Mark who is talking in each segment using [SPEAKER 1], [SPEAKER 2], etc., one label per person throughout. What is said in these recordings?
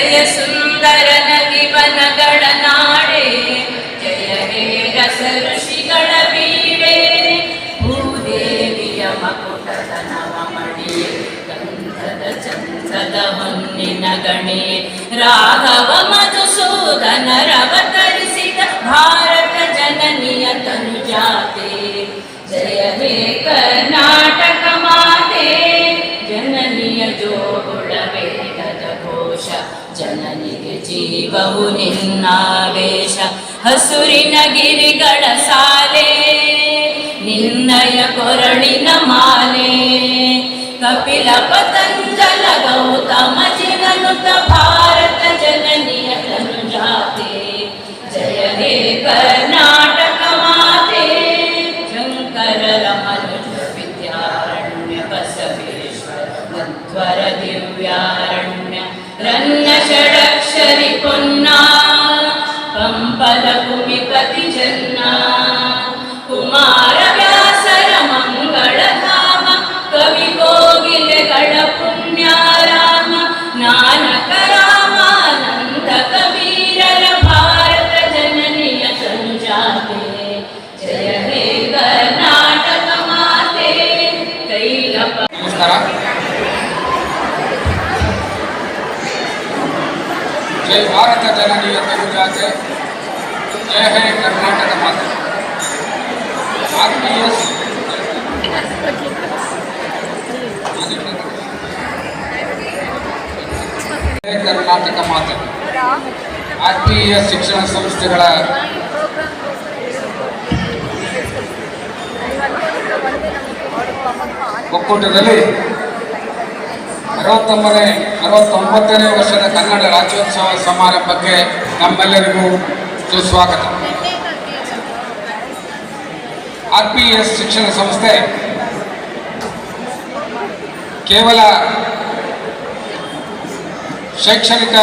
[SPEAKER 1] ಜಯ ಸುಂದರ ನಗಿವನಗಳ ನಾಡೆ, ಜಯ ಹೇ ರಸ ಋಷಿಗಳ ಬೀಡೆ, ಭೂದೇವಿಯ ಮಕುಟದ ನವಮಣಿಯೇ, ಗಂಧದ ಚಂದ್ರದ ಹೊನ್ನಿನ ಗಣೆ, ರಾಘವ ಮಧುಸೂದನರವತರಿಸಿದ ಭಾರತ ಜನನಿಯ ತನುಜಾತೆ, ಜಯ ಹೇ ಕರ್ನಾಟಕ ಮಾತೆ, ಜನನಿಯ ಜೋಗುಳ ವೇದದ ಘೋಷ, ಜನನಿಗೆ ಜೀವವು ನಿನ್ನಾವೇಶ, ಹಸುರಿನ ಗಿರಿಗಳ ಸಾಲೆ, ನಿನ್ನಯ ಕೊರಳಿನ ಮಾಲೆ, ಕಪಿಲ ಪತಂಜಲ ಗೌತಮ ಜಿನನುತ ಭಾರತ ಜನನಿಯ ತನುಜಾತೆ, ಜಯ ಹೇ ಕರ್ನಾಟಕ ಮಾತೆ, ಶಂಕರ ರಮನುಜ ವಿದ್ಯಾರಣ್ಯ ಬಸವೇಶ್ವರ ಮಧ್ವರ ದಿವ್ಯಾರಣ್ಯ, ರನ್ನ ಷಡಕ್ಷರಿ ಪೊನ್ನ, ಪಂಪಲ ಭೂಮಿಪತಿ ಜನ್ನ, ಕುಮಾರ ವ್ಯಾಸರ ಮಂಗಳಧಾಮ, ಕವಿ ಕೋಗಿಲೆಗಳ ಪುಣ್ಯಾರಾಮ, ನಾನಕ ರಾಮಾನಂದ ಕಬೀರರ ಭಾರತ ಜನನಿಯ ತನುಜಾತೆ, ಜಯ ಹೇ ಕರ್ನಾಟಕ ಮಾತೆ, ಕೈಲಪ.
[SPEAKER 2] ನಮಸ್ಕಾರ. ಜೈ ಭಾರತ ಜನನಿಯ ತನುಜಾತೆ, ಜಯ ಹೇ ಕರ್ನಾಟಕ ಮಾತೆ. RPS ಕರ್ನಾಟಕ ಮಾತೆ RPS ಶಿಕ್ಷಣ ಸಂಸ್ಥೆಗಳ ಒಕ್ಕೂಟದಲ್ಲಿ 69ನೇ ವರ್ಷದ ಕನ್ನಡ ರಾಜ್ಯೋತ್ಸವ ಸಮಾರಂಭಕ್ಕೆ ನಮ್ಮೆಲ್ಲರಿಗೂ ಸುಸ್ವಾಗತ. RPS ಶಿಕ್ಷಣ ಸಂಸ್ಥೆ ಕೇವಲ ಶೈಕ್ಷಣಿಕ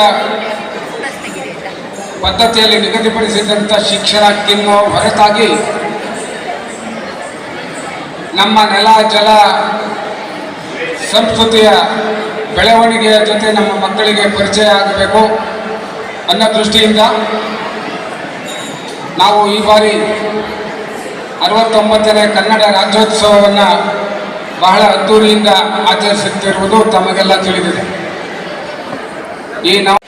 [SPEAKER 2] ಪದ್ಧತಿಯಲ್ಲಿ ನಿಗದಿಪಡಿಸಿದಂಥ ಶಿಕ್ಷಣಕ್ಕಿನ್ನೂ ಹೊರತಾಗಿ ನಮ್ಮ ನೆಲ ಜಲ ಸಂಸ್ಕೃತಿಯ ಬೆಳವಣಿಗೆಯ ಜೊತೆ ನಮ್ಮ ಮಕ್ಕಳಿಗೆ ಪರಿಚಯ ಆಗಬೇಕು ಅನ್ನೋ ದೃಷ್ಟಿಯಿಂದ ನಾವು ಈ ಬಾರಿ 69ನೇ ಕನ್ನಡ ರಾಜ್ಯೋತ್ಸವವನ್ನು ಬಹಳ ಅದ್ದೂರಿಯಿಂದ ಆಚರಿಸುತ್ತಿರುವುದು ತಮಗೆಲ್ಲ ತಿಳಿದಿದೆ. ಈ ನಾವು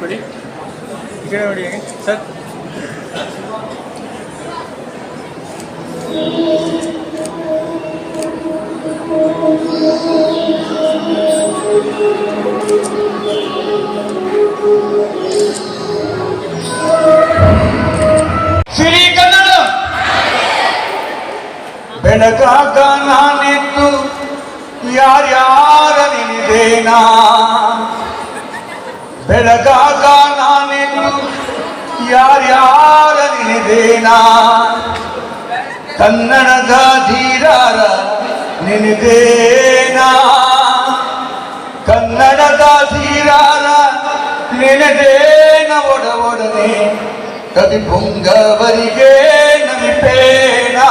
[SPEAKER 3] ಕೊಡಿ ಈ ಕಡೆ ನೋಡಿ ಸರ್.
[SPEAKER 4] ಸಿರಿ ಕನ್ನಡ ಬೆಳಗಾಗ ನಾನೆದ್ದು ಯಾರ್ಯಾರ ನೆನೆದೇನಾ, ಬೆಳಗಾಗ ನಾನೆದ್ದು ಯಾರ್ಯಾರ ನೆನೆದೇನಾ, ಕನ್ನಡದ ಧೀರರ ನೆನೆದೇನಾ, ಕನ್ನಡದ ಧೀರರ ನೆನೆದೇನ ಒಡನೆ ಕವಿ ಪುಂಗವರಿಗೆ ನಮಿಪೇನಾ,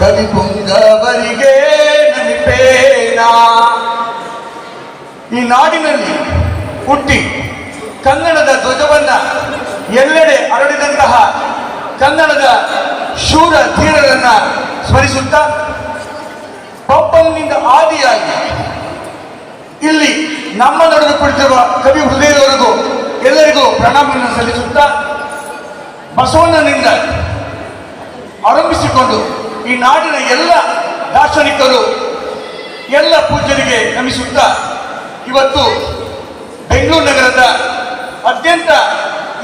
[SPEAKER 4] ಕವಿ ಪುಂಗವರಿಗೆ ನಮಿಪೇನಾ. ಈ ನಾಡಿನಲ್ಲಿ ಹುಟ್ಟಿ ಕನ್ನಡದ ಧ್ವಜವನ್ನ ಎಲ್ಲೆಡೆ ಹರಡಿದಂತಹ ಕನ್ನಡದ ಶೂರ ಧೀರರನ್ನ ಸ್ಮರಿಸುತ್ತಾ ಪಂಪನಿಂದ ಆದಿಯಾಗಿ ಇಲ್ಲಿ ನಮ್ಮ ನಡುವೆ ಕುಳಿತಿರುವ ಕವಿ ಹೃದಯದವರೆಗೂ ಎಲ್ಲರಿಗೂ ಪ್ರಣಾಮವನ್ನು ಸಲ್ಲಿಸುತ್ತಾ ಬಸವಣ್ಣನಿಂದ ಆರಂಭಿಸಿಕೊಂಡು ಈ ನಾಡಿನ ಎಲ್ಲ ದಾರ್ಶನಿಕರು ಎಲ್ಲ ಪೂಜ್ಯರಿಗೆ ನಮಿಸುತ್ತಾ ಇವತ್ತು ಬೆಂಗಳೂರು ನಗರದ ಅತ್ಯಂತ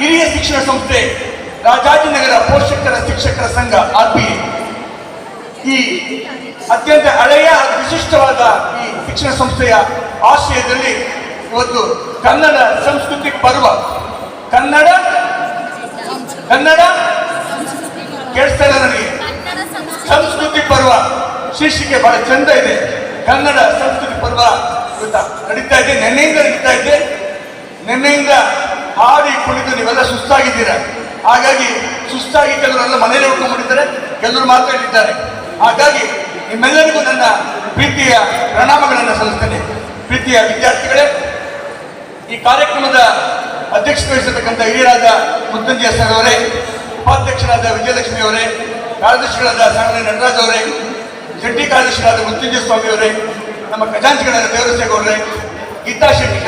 [SPEAKER 4] ಹಿರಿಯ ಶಿಕ್ಷಣ ಸಂಸ್ಥೆ ರಾಜಾಜಿನಗರ ಪೋಷಕರ ಶಿಕ್ಷಕರ ಸಂಘ RPA ಈ ಅತ್ಯಂತ ಹಳೆಯ ವಿಶಿಷ್ಟವಾದ ಈ ಶಿಕ್ಷಣ ಸಂಸ್ಥೆಯ ಆಶ್ರಯದಲ್ಲಿ ಇವತ್ತು ಕನ್ನಡ ಸಂಸ್ಕೃತಿ ಪರ್ವ ಕನ್ನಡ ಕೇಳಿಸ್ತಾ ಇಲ್ಲ ನನಗೆ ಸಂಸ್ಕೃತಿ ಪರ್ವ ಶೀರ್ಷಿಕೆ ಬಹಳ ಚಂದ ಇದೆ. ಕನ್ನಡ ಸಂಸ್ಕೃತಿ ಪರ್ವ ನಡೀತಾ ಇದೆ, ನಿನ್ನೆಯಿಂದ ನಡೀತಾ ಇದೆ. ನಿನ್ನೆಯಿಂದ ಹಾಡಿ ಕುಣಿದು ನೀವೆಲ್ಲ ಸುಸ್ತಾಗಿದ್ದೀರಾ. ಹಾಗಾಗಿ ಸುಸ್ತಾಗಿ ಕೆಲವರೆಲ್ಲ ಮನೆಯಲ್ಲಿ ಉಳ್ಕೊಂಡ್ಬಿಟ್ಟಿದ್ದಾರೆ, ಕೆಲವರು ಮಾತ್ರ ಇಲ್ಲಿದ್ದಾರೆ. ಹಾಗಾಗಿ ನಿಮ್ಮೆಲ್ಲರಿಗೂ ನನ್ನ ಪ್ರೀತಿಯ ಪ್ರಣಾಮಗಳನ್ನು ಸಲ್ಲಿಸ್ತೇನೆ. ಪ್ರೀತಿಯ ವಿದ್ಯಾರ್ಥಿಗಳೇ, ಈ ಕಾರ್ಯಕ್ರಮದ ಅಧ್ಯಕ್ಷತೆ ವಹಿಸತಕ್ಕಂಥ ಹಿರಿಯರಾದ ಮುತ್ತಂಜಯ ಸರ್ ಅವರೇ, ಉಪಾಧ್ಯಕ್ಷರಾದ ವಿಜಯಲಕ್ಷ್ಮಿ ಅವರೇ, ಕಾರ್ಯದರ್ಶಿಗಳಾದ ಸಾಗರ ನಟರಾಜ್ ಅವರೇ, ಜಂಟಿ ಕಾರ್ಯದರ್ಶಿಗಳಾದ ಮೃತ್ಯುಂಜಯ ಸ್ವಾಮಿ ಅವರೇ, ನಮ್ಮ ಖಜಾಂಚಿಗಳಾದ ದೇವರಸೇಗ ಅವರೇ, ಗೀತಾ ಶೆಟ್ಟಿ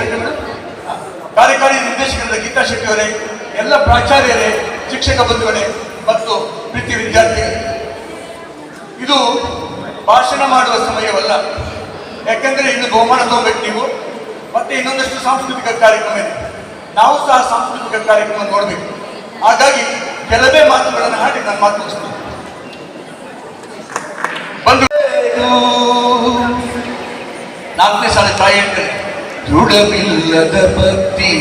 [SPEAKER 4] ಕಾರ್ಯಕಾರಿ ನಿರ್ದೇಶಕರಾದ ಗೀತಾ ಶೆಟ್ಟಿ ಅವರೇ, ಎಲ್ಲ ಪ್ರಾಚಾರ್ಯರೇ, ಶಿಕ್ಷಕ ಬಂಧುಗಳೇ ಮತ್ತು ಪ್ರೀತಿ ವಿದ್ಯಾರ್ಥಿಗಳೇ, ಇದು ಭಾಷಣ ಮಾಡುವ ಸಮಯವಲ್ಲ. ಯಾಕೆಂದ್ರೆ ಇನ್ನು ಬಹುಮಾನ ತಗೋಬೇಕು ನೀವು, ಮತ್ತೆ ಇನ್ನೊಂದಷ್ಟು ಸಾಂಸ್ಕೃತಿಕ ಕಾರ್ಯಕ್ರಮ ಇದೆ. ನಾವು ಸಹ ಸಾಂಸ್ಕೃತಿಕ ಕಾರ್ಯಕ್ರಮ ನೋಡಬೇಕು. ಹಾಗಾಗಿ ಕೆಲವೇ ಮಾತುಗಳನ್ನು ಹಾಡಿ ನಾನು ಮಾತು ಮುಗಿಸ್ತೀನಿ. ಬಂದು 4ನೇ ಸಾಲ ತಾಯಿ ಹೇಳ್ತಾರೆ, ದೃಢವಿಲ್ಲದ ಭಕ್ತಿ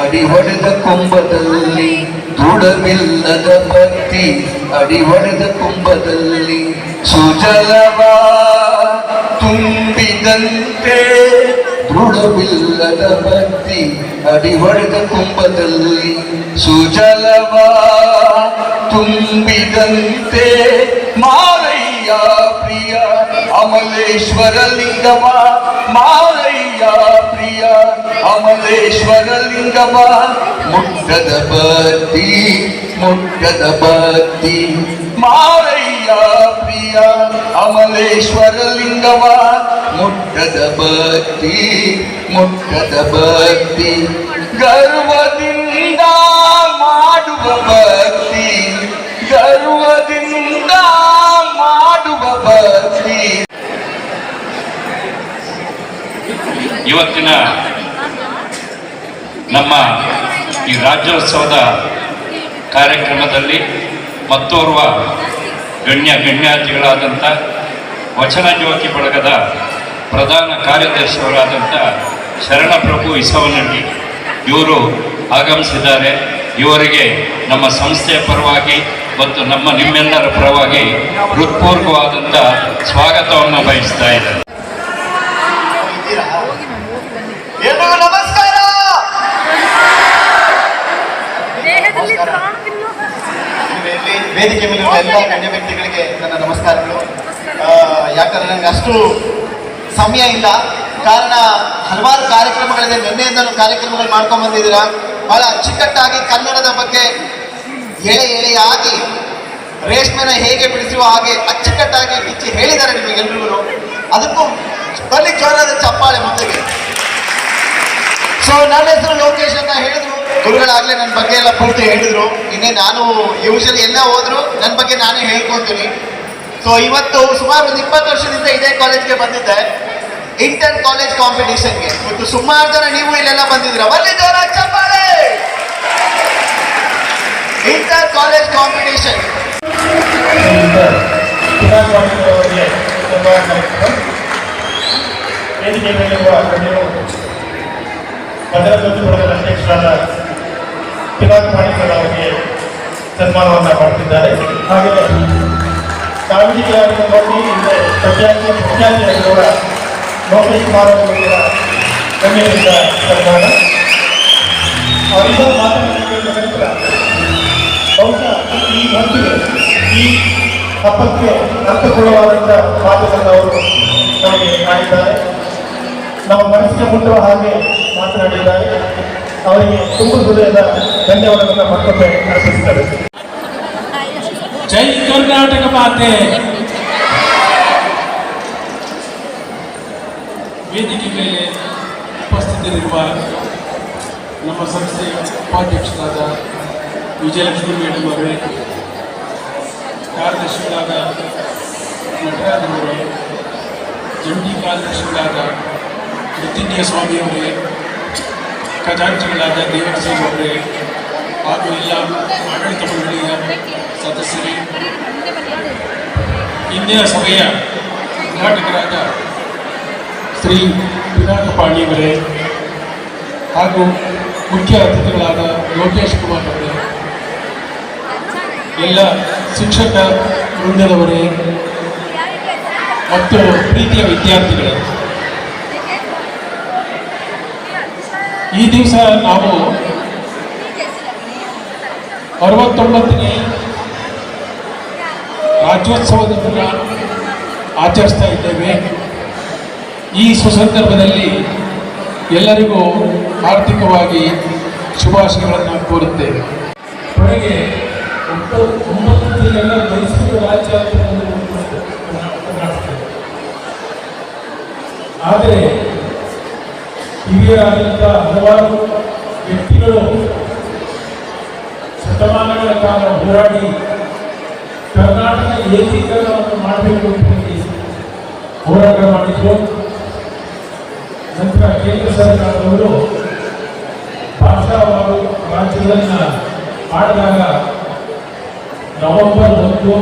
[SPEAKER 4] ಅಡಿ ಹೊಡೆದ ಕೊಂಬದಲ್ಲಿ, ದೃಢವಿಲ್ಲದ ಭಕ್ತಿ ಅಡಿ ಹೊಡೆದ ಕೊಂಬದಲ್ಲಿ, ಸುಜಲವ ತುಂಬಿದಂತೆ, ದೃಢವಿಲ್ಲದ ಭಕ್ತಿ ಅಡಿ ಹೊಡೆದ ಕುಂಭದಲ್ಲಿ, ಸುಜಲವ ತುಂಬಿದಂತೆ, ಮಾರಯ್ಯ ಪ್ರಿಯ ಅಮಲೇಶ್ವರ ಲಿಂಗವ, ಮಾರಯ್ಯ ಪ್ರಿಯ ಅಮಲೇಶ್ವರ ಲಿಂಗವ, ಮುಟ್ಟದ ಭಕ್ತಿ ಮುಟ್ಟದ ಭಕ್ತಿ, ಮಾರಯ್ಯ ಪ್ರಿಯ ಅಮಲೇಶ್ವರ ಲಿಂಗವ, ಮುಟ್ಟದ ಭಕ್ತಿ ಮುಟ್ಟದ ಭಕ್ತಿ, ಗರ್ವದಿಂದ ಮಾಡುವ ಭಕ್ತಿ, ಗರ್ವದಿಂದ ಮಾಡುವ ಭಕ್ತಿ.
[SPEAKER 5] ಇವತ್ತಿನ ನಮ್ಮ ಈ ರಾಜ್ಯೋತ್ಸವದ ಕಾರ್ಯಕ್ರಮದಲ್ಲಿ ಮತ್ತೋರ್ವ ಗಣ್ಯಾತಿಗಳಾದಂಥ ವಚನ ಜ್ಯೋತಿ ಬಳಗದ ಪ್ರಧಾನ ಕಾರ್ಯದರ್ಶಿಯವರಾದಂಥ ಶರಣಪ್ರಭು ಇಸವನಹಳ್ಳಿ ಇವರು ಆಗಮಿಸಿದ್ದಾರೆ. ಇವರಿಗೆ ನಮ್ಮ ಸಂಸ್ಥೆಯ ಪರವಾಗಿ ಮತ್ತು ನಿಮ್ಮೆಲ್ಲರ ಪರವಾಗಿ ಹೃತ್ಪೂರ್ವಕವಾದಂಥ ಸ್ವಾಗತವನ್ನು ಬಯಸ್ತಾ ಇದ್ದಾರೆ.
[SPEAKER 4] ನಮಸ್ಕಾರ.
[SPEAKER 6] ವೇದಿಕೆ ಮೇಲಿರುವ ಎಲ್ಲ ಗಣ್ಯ ವ್ಯಕ್ತಿಗಳಿಗೆ ನನ್ನ ನಮಸ್ಕಾರಗಳು. ಯಾಕಂದ್ರೆ ನನಗೆ ಅಷ್ಟು ಸಮಯ ಇಲ್ಲ, ಕಾರಣ ಹಲವಾರು ಕಾರ್ಯಕ್ರಮಗಳಿದೆ. ನಿನ್ನೆಯಿಂದಲೂ ಕಾರ್ಯಕ್ರಮಗಳು ಮಾಡ್ಕೊಂಡು ಬಂದಿದ್ದೀರಾ. ಬಹಳ ಅಚ್ಚುಕಟ್ಟಾಗಿ ಕನ್ನಡದ ಬಗ್ಗೆ ಎಳೆಯಾಗಿ ರೇಷ್ಮೆನ ಹೇಗೆ ಬಿಡಿಸುವ ಹಾಗೆ ಅಚ್ಚುಕಟ್ಟಾಗಿ ಬಿಚ್ಚಿ ಹೇಳಿದ್ದಾರೆ ನಿಮಗೆಲ್ಲರಿಗೂ. ಅದಕ್ಕೂ ಬನ್ನಿ ಜೋರಾದ ಚಪ್ಪಾಳೆ ಮುಂದೆಗೆ. ಸೊ ನನ್ನ ಹೆಸರು ಲೋಕೇಶ್ ಅಂತ ಹೇಳಿದ್ರು ಗುರುಗಳಾಗಲೇ ನನ್ನ ಬಗ್ಗೆ ಎಲ್ಲ ಪೂರ್ತಿ ಹೇಳಿದ್ರು. ಇನ್ನೇ ನಾನು ಯೂಶಲಿ ಎಲ್ಲ ಹೋದ್ರು ನನ್ನ ಬಗ್ಗೆ ನಾನೇ ಹೇಳ್ಕೊಳ್ತೀನಿ. ಸೊ ಇವತ್ತು ಸುಮಾರು ಒಂದು 20 ವರ್ಷದಿಂದ ಇದೇ ಕಾಲೇಜ್ಗೆ ಬಂದಿದ್ದೆ, ಇಂಟರ್ ಕಾಲೇಜ್ ಕಾಂಪಿಟೇಷನ್ಗೆ. ಇವತ್ತು ಸುಮಾರು ಜನ ನೀವು ಇಲ್ಲೆಲ್ಲ ಬಂದಿದ್ದೀರಾ. ಬನ್ನಿ ಜೋರ ಚಪ್ಪಾಳೆ. ಇಂಟರ್ ಕಾಲೇಜ್ ಕಾಂಪಿಟೇಷನ್
[SPEAKER 3] ವೇದಿಕೆ ಮೇಲಿರುವ ಭದ್ರಾ ಜ್ಯೋತಿ ಅಧ್ಯಕ್ಷರಾದ ಪಿನಾಕ್ ಪಾಣೀಸರ್ ಅವರಿಗೆ ಸನ್ಮಾನವನ್ನು ಮಾಡ್ತಿದ್ದಾರೆ. ಹಾಗೆ ಸಾಮಾಜಿಕ ನೋಡಿ ಹಿಂದೆ ಮುಖ್ಯಾಧಿಕಾರಿಗಳ ಲೋಕೇಶ್ ಕುಮಾರ್ ಅವರ ಗಣ್ಯರಿಂದ ಸನ್ಮಾನ. ಅವರಿಂದ ಮಾತನಾಡಿದ ನಂತರ ಬಹುಶಃ ಈ ಹೊತ್ತಿಗೆ ಈ ಹಬ್ಬಕ್ಕೆ ಅರ್ಥಪೂರ್ಣವಾದಂಥ ಮಾತುಗಳನ್ನು ಅವರು ನಮಗೆ ಮಾಡಿದ್ದಾರೆ. ನಮ್ಮ ಮನಸ್ಸಿಗೆ ಮುಟ್ಟುವ ಹಾಗೆ ಮಾತನಾಡಿದ್ದಾರೆ. ಅವರಿಗೆ ತುಂಬ ಹೃದಯದ ಧನ್ಯವಾದಗಳನ್ನು ಮತ್ತೊಮ್ಮೆ ಅರ್ಪಿಸುತ್ತಾರೆ.
[SPEAKER 7] ಜೈ ಕರ್ನಾಟಕ ಮಾತೆ. ವೇದಿಕೆ ಮೇಲೆ ಉಪಸ್ಥಿತರಿರುವ ನಮ್ಮ ಸಂಸ್ಥೆಯ ಉಪಾಧ್ಯಕ್ಷರಾದ ವಿಜಯಲಕ್ಷ್ಮಿ ಮೇಡಮ್ ಅವರೇ, ಕಾರ್ಯದರ್ಶಿಗಳಾದ ನಟರಾಜನವರೇ, ಜಂಟಿ ಕಾರ್ಯದರ್ಶಿಗಳಾದ ಮೃತ್ಯುಂಜಯ ಸ್ವಾಮಿಯವರೇ, ಖಜಾಂಚಿಗಳಾದ ದೇವರಸಿಂಗ್ ಅವರೇ ಹಾಗೂ ಎಲ್ಲ ಆಡಳಿತ ಮಂಡಳಿಯ ಸದಸ್ಯರೇ, ಇಂದಿನ ಸಭೆಯ ಉದ್ಘಾಟಕರಾದ ಶ್ರೀ ಪಿನಾಕಪಾಣಿಯವರೇ ಹಾಗೂ ಮುಖ್ಯ ಅತಿಥಿಗಳಾದ ಲೋಕೇಶ್ ಕುಮಾರ್ ಅವರೇ, ಎಲ್ಲ ಶಿಕ್ಷಕ ವೃಂದದವರೇ ಮತ್ತು ಪ್ರೀತಿಯ ವಿದ್ಯಾರ್ಥಿಗಳೇ, ಈ ದಿವಸ ನಾವು 69ನೇ ರಾಜ್ಯೋತ್ಸವವನ್ನು ಆಚರಿಸ್ತಾ ಇದ್ದೇವೆ. ಈ ಸುಸಂದರ್ಭದಲ್ಲಿ ಎಲ್ಲರಿಗೂ ಆರ್ಥಿಕವಾಗಿ ಶುಭಾಶಯಗಳನ್ನು ಕೋರುತ್ತೇವೆ. ಕೊನೆಗೆ 9 ಮೈಸೂರು ರಾಜ್ಯ ಆದರೆ ಹಿರಿಯರಾದಂಥ ಹಲವಾರು ವ್ಯಕ್ತಿಗಳು ಶತಮಾನಗಳ ಕಾಲ ಹೋರಾಡಿ ಕರ್ನಾಟಕ ಏಕೀಕರಣವನ್ನು ಮಾಡಬೇಕು ಅಂತ ಹೇಳಿ ಹೋರಾಟ ಮಾಡಿದ್ರು. ನಂತರ ಕೇಂದ್ರ ಸರ್ಕಾರದವರು ಭಾಷಾವಾರು ರಾಜ್ಯಗಳನ್ನು ಮಾಡಿದಾಗ ನವೆಂಬರ್ 1,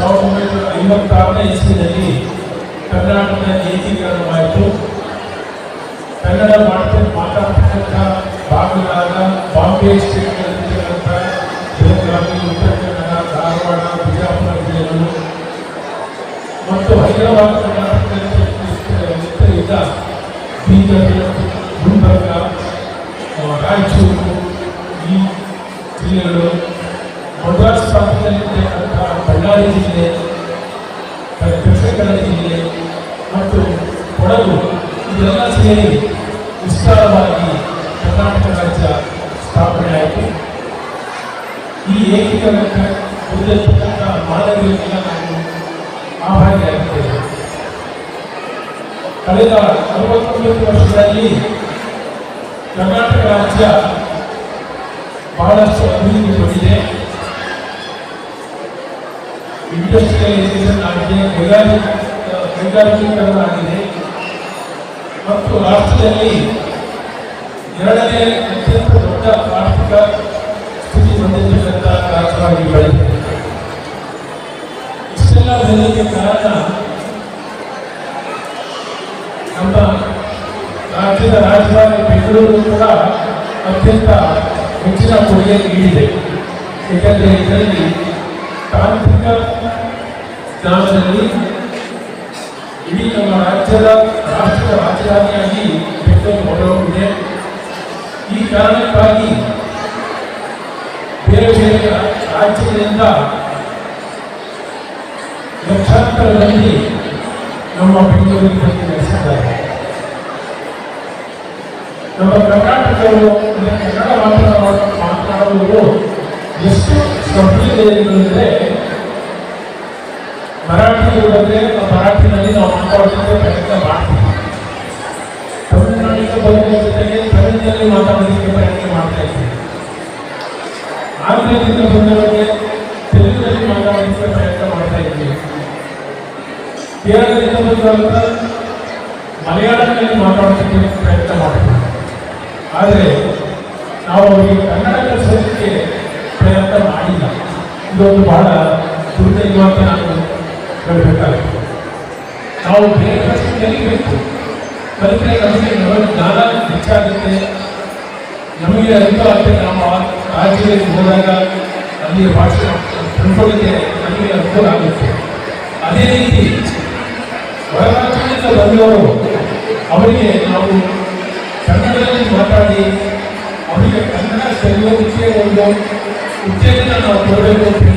[SPEAKER 7] 1956ನೇ ಇಸ್ವಿನಲ್ಲಿ ಕರ್ನಾಟಕ ಏಕೀಕರಣವಾಯಿತು. ಕನ್ನಡ ಮಾತಾಡ್ತಕ್ಕಂಥ ಭಾಗಗಳಾದ ಬಾಂಬೆ ಸ್ಟೇಟ್ಗಳಂತ ಬೆಳಗಾವಿ, ಉತ್ತರ ಕನ್ನಡ, ಧಾರವಾಡ, ಬಿಜಾಪುರ ಜಿಲ್ಲೆಗಳು ಮತ್ತು ಹೈದರಾಬಾದ್ ಕರ್ನಾಟಕದ ಬೀದರ್, ಗುಲ್ಬರ್ಗ, ರಾಯಚೂರು ಈ ಜಿಲ್ಲೆಗಳು, ಮದ್ರಾಸ್ ಪ್ರಾಂತ್ಯದಲ್ಲಿರ್ತಕ್ಕಂಥ ಬಳ್ಳಾರಿ ಜಿಲ್ಲೆ, ದಕ್ಷಿಣ ಕನ್ನಡ ಜಿಲ್ಲೆ ಮತ್ತು ಕೊಡಗು ಇದೆಲ್ಲ ಸೇರಿ ವಿಸ್ತಾರವಾಗಿ ಕರ್ನಾಟಕ ರಾಜ್ಯ ಸ್ಥಾಪನೆ ಆಯಿತು. ಈ ಏಕೀಕರಣಕ್ಕೆ ಉದ್ದೇಶಿಸಿದಂಥ ಮಾನವರಿಗೆಲ್ಲ ನಾವು ಆಭಾರಿಯಾಗಿದ್ದೇವೆ. ಕಳೆದ 69 ವರ್ಷಗಳಲ್ಲಿ ಕರ್ನಾಟಕ ರಾಜ್ಯ ಬಹಳಷ್ಟು ಅಭಿವೃದ್ಧಿ ಹೊಂದಿದೆ. ಇಂಡಸ್ಟ್ರಿಯಲೈಸೇಷನ್ ಆಗಿದೆ, ಕೈಗಾರಿಕೀಕರಣ ಆಗಿದೆ ಮತ್ತು ರಾಷ್ಟ್ರದಲ್ಲಿ 2ನೇ ಅತ್ಯಂತ ದೊಡ್ಡ ಆರ್ಥಿಕ ಸ್ಥಿತಿ ಹೊಂದಿರತಕ್ಕಂಥ ರಾಜ್ಯವಾಗಿ ಬೆಳೆದಿದೆ. ಇಷ್ಟೆಲ್ಲ ಬೆಳೆಯಲಿಕ್ಕೆ ಕಾರಣ ನಮ್ಮ ರಾಜ್ಯದ ರಾಜಧಾನಿ ಬೆಂಗಳೂರು ಕೂಡ ಅತ್ಯಂತ ಹೆಚ್ಚಿನ ಕೊಡುಗೆ ನೀಡಿದೆ. ಏಕೆಂದರೆ ಇದರಲ್ಲಿ ತಾಂತ್ರಿಕ ಜ್ಞಾನದಲ್ಲಿ ಇಡೀ ನಮ್ಮ ರಾಜ್ಯದ ರಾಷ್ಟ್ರದ ರಾಜಧಾನಿಯಾಗಿ ಬೆಂಗಳೂರು ಹೊರಹೊಮ್ಮಿದೆ. ಈ ಕಾರಣಕ್ಕಾಗಿ ಬೇರೆ ಬೇರೆ ರಾಜ್ಯಗಳಿಂದ ಲಕ್ಷಾಂತರ ಮಂದಿ ನಮ್ಮ ಬೆಂಗಳೂರಿಗೆ ಬಂದು ನೆಲೆಸಿದ್ದಾರೆ. ನಮ್ಮ ಕರ್ನಾಟಕವು ಕನ್ನಡ ಮಾತನಾಡುವವರು ಎಷ್ಟು ಸಂಪ್ರದಾಯಗಳಿದ್ರೆ ಮರಾಠಿ ಬಂದರೆ ಮರಾಠಿನಲ್ಲಿ ನಾವು ಮಾತಾಡೋದಕ್ಕೆ ಪ್ರಯತ್ನ ಮಾಡ್ತೀವಿ. ತಮಿಳುನಾಡಿಗೆ ಬರೋದ್ರ ಜೊತೆಗೆ ತಮಿಳಿನಲ್ಲಿ ಮಾತಾಡೋದಕ್ಕೆ ಪ್ರಯತ್ನ ಮಾಡ್ತಾ ಇದ್ದೀವಿ. ಆಂಧ್ರದಿಂದ ಬಂದವರಿಗೆ ತೆಲುಗಿನಲ್ಲಿ ಮಾತಾಡೋದಕ್ಕೆ ಪ್ರಯತ್ನ ಮಾಡ್ತಾ ಇದ್ದೀವಿ. ಕೇರಳದಿಂದ ಬಂದವರ ಮಲಯಾಳದಲ್ಲಿ ಮಾತಾಡೋದಕ್ಕೆ ಪ್ರಯತ್ನ ಮಾಡ್ತೀವಿ. ಆದರೆ ನಾವು ಅವರಿಗೆ ಕನ್ನಡ ಕಲಿಸೋದಕ್ಕೆ ಪ್ರಯತ್ನ ಮಾಡಿಲ್ಲ. ಇದೊಂದು ಬಹಳ ದುರ್ದೈವ ಅಂತ ನಾನು ಹೇಳಬೇಕಾಗುತ್ತೆ. ನಾವು ಬೇರೆ ಭಾಷೆ ಕಲಿಬೇಕು, ಕಲಿತರೆ ನಮಗೆ ಜ್ಞಾನ ಹೆಚ್ಚಾಗುತ್ತೆ, ನಮಗೆ ಅರಿವು ಆಗುತ್ತೆ. ನಾವು ರಾಜ್ಯದಲ್ಲಿ ಹೋದಾಗ ಅಲ್ಲಿಯ ಭಾಷೆ ತಿಳ್ಕೊಳ್ಳಿಕ್ಕೆ ನಮಗೆ ಅನುಕೂಲ ಆಗುತ್ತೆ. ಅದೇ ರೀತಿ ಹೊರ ರಾಜ್ಯದಿಂದ ಬಂದವರು ಅವರಿಗೆ ನಾವು ಕನ್ನಡದಲ್ಲಿ ಮಾತಾಡಿ ಅವರಿಗೆ ಕನ್ನಡ ಕಲಿಯೋದಕ್ಕೆ ಒಂದು ಉತ್ತೇಜನ ನಾವು ಕೊಡಬೇಕು.